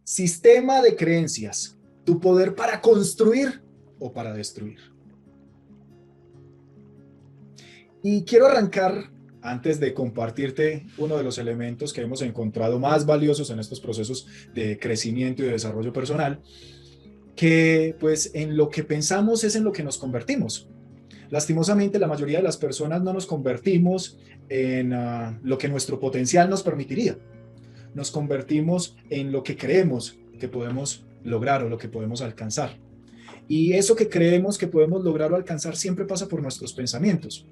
Sistema de creencias, tu poder para construir o para destruir. Y quiero arrancar, antes de compartirte uno de los elementos que hemos encontrado más valiosos en estos procesos de crecimiento y de desarrollo personal, que pues en lo que pensamos es en lo que nos convertimos. Lastimosamente, la mayoría de las personas no nos convertimos en lo que nuestro potencial nos permitiría. Nos convertimos en lo que creemos que podemos lograr o lo que podemos alcanzar. Y eso que creemos que podemos lograr o alcanzar siempre pasa por nuestros pensamientos.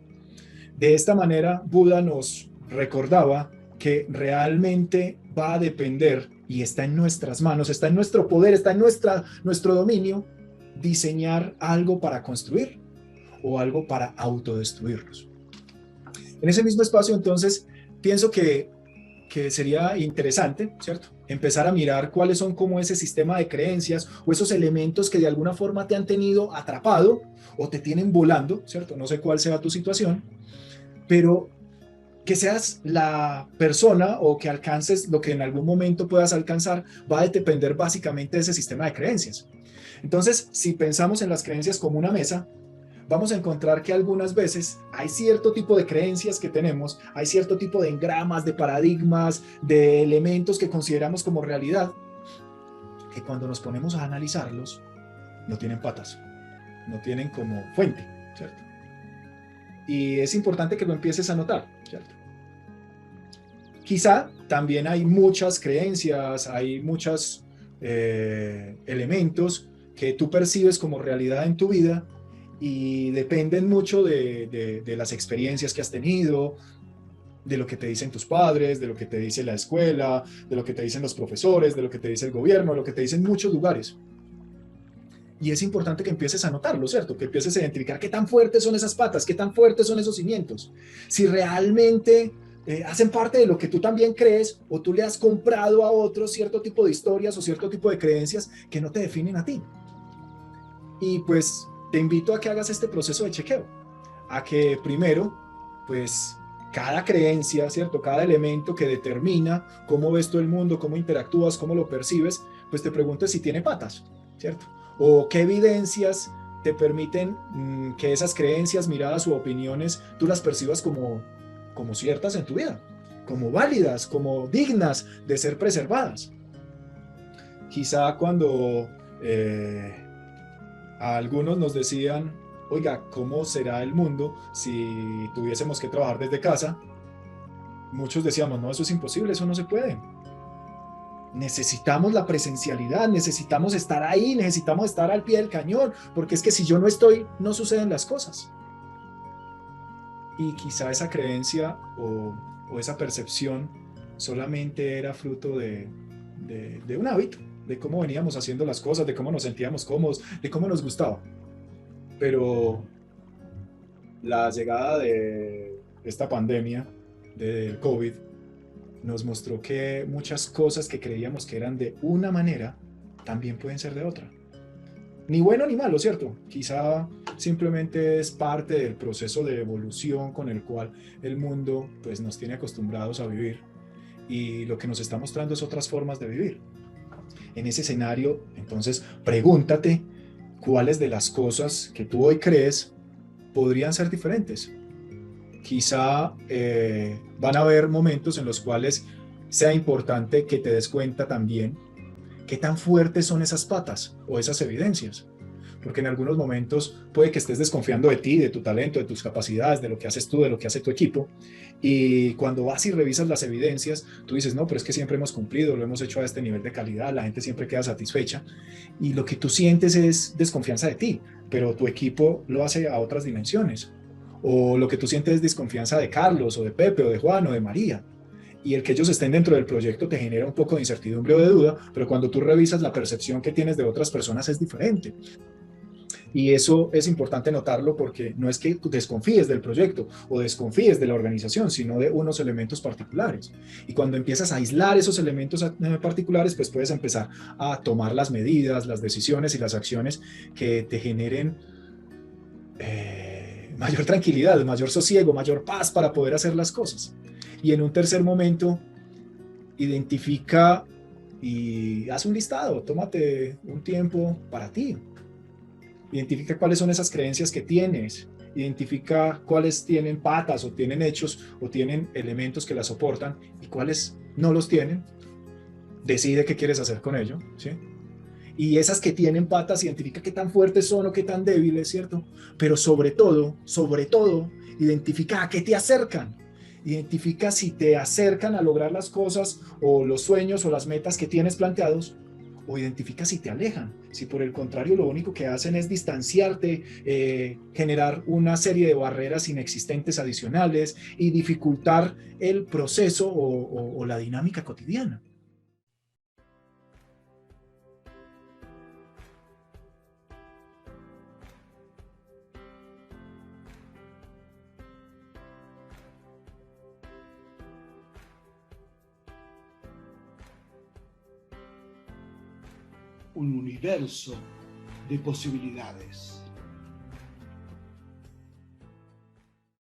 De esta manera, Buda nos recordaba que realmente va a depender y está en nuestras manos, está en nuestro poder, está en nuestro dominio, diseñar algo para construir o algo para autodestruirnos. En ese mismo espacio, entonces, pienso que sería interesante, ¿cierto? Empezar a mirar cuáles son como ese sistema de creencias o esos elementos que de alguna forma te han tenido atrapado o te tienen volando, ¿cierto? No sé cuál sea tu situación, pero que seas la persona o que alcances lo que en algún momento puedas alcanzar va a depender básicamente de ese sistema de creencias. Entonces, si pensamos en las creencias como una mesa, vamos a encontrar que algunas veces hay cierto tipo de creencias que tenemos, hay cierto tipo de engramas, de paradigmas, de elementos que consideramos como realidad, que cuando nos ponemos a analizarlos, no tienen patas, no tienen como fuente, ¿cierto? Y es importante que lo empieces a notar, ¿cierto? Quizá también hay muchas creencias, hay muchos elementos que tú percibes como realidad en tu vida y dependen mucho de las experiencias que has tenido, de lo que te dicen tus padres, de lo que te dice la escuela, de lo que te dicen los profesores, de lo que te dice el gobierno, de lo que te dicen muchos lugares. Y es importante que empieces a notarlo, ¿cierto? Que empieces a identificar qué tan fuertes son esas patas, qué tan fuertes son esos cimientos. Si realmente hacen parte de lo que tú también crees o tú le has comprado a otros cierto tipo de historias o cierto tipo de creencias que no te definen a ti. Y pues te invito a que hagas este proceso de chequeo, a que primero, pues cada creencia, ¿cierto? Cada elemento que determina cómo ves tú el mundo, cómo interactúas, cómo lo percibes, pues te preguntes si tiene patas, ¿cierto? O qué evidencias te permiten que esas creencias, miradas u opiniones, tú las percibas como ciertas en tu vida, como válidas, como dignas de ser preservadas. Quizá cuando a algunos nos decían, oiga, ¿cómo será el mundo si tuviésemos que trabajar desde casa? Muchos decíamos, no, eso es imposible, eso no se puede. Necesitamos la presencialidad, necesitamos estar ahí, necesitamos estar al pie del cañón, porque es que si yo no estoy, no suceden las cosas. Y quizá esa creencia o esa percepción solamente era fruto de un hábito, de cómo veníamos haciendo las cosas, de cómo nos sentíamos cómodos, de cómo nos gustaba. Pero la llegada de esta pandemia, del COVID, nos mostró que muchas cosas que creíamos que eran de una manera, también pueden ser de otra. Ni bueno ni malo, ¿cierto? Quizá simplemente es parte del proceso de evolución con el cual el mundo pues, nos tiene acostumbrados a vivir. Y lo que nos está mostrando es otras formas de vivir. En ese escenario, entonces, pregúntate cuáles de las cosas que tú hoy crees podrían ser diferentes. Quizá van a haber momentos en los cuales sea importante que te des cuenta también qué tan fuertes son esas patas o esas evidencias. Porque en algunos momentos puede que estés desconfiando de ti, de tu talento, de tus capacidades, de lo que haces tú, de lo que hace tu equipo. Y cuando vas y revisas las evidencias, tú dices, no, pero es que siempre hemos cumplido, lo hemos hecho a este nivel de calidad, la gente siempre queda satisfecha. Y lo que tú sientes es desconfianza de ti, pero tu equipo lo hace a otras dimensiones. O lo que tú sientes es desconfianza de Carlos, o de Pepe, o de Juan, o de María. Y el que ellos estén dentro del proyecto te genera un poco de incertidumbre o de duda, pero cuando tú revisas la percepción que tienes de otras personas es diferente. Y eso es importante notarlo porque no es que tú desconfíes del proyecto o desconfíes de la organización, sino de unos elementos particulares. Y cuando empiezas a aislar esos elementos particulares, pues puedes empezar a tomar las medidas, las decisiones y las acciones que te generen mayor tranquilidad, mayor sosiego, mayor paz para poder hacer las cosas. Y en un tercer momento, identifica y haz un listado, tómate un tiempo para ti. Identifica cuáles son esas creencias que tienes, identifica cuáles tienen patas o tienen hechos o tienen elementos que las soportan y cuáles no los tienen. Decide qué quieres hacer con ello, ¿sí? Y esas que tienen patas, identifica qué tan fuertes son o qué tan débiles, ¿cierto? Pero sobre todo, identifica a qué te acercan. Identifica si te acercan a lograr las cosas o los sueños o las metas que tienes planteados, o identifica si te alejan, si por el contrario lo único que hacen es distanciarte, generar una serie de barreras inexistentes adicionales y dificultar el proceso o la dinámica cotidiana. Un universo de posibilidades.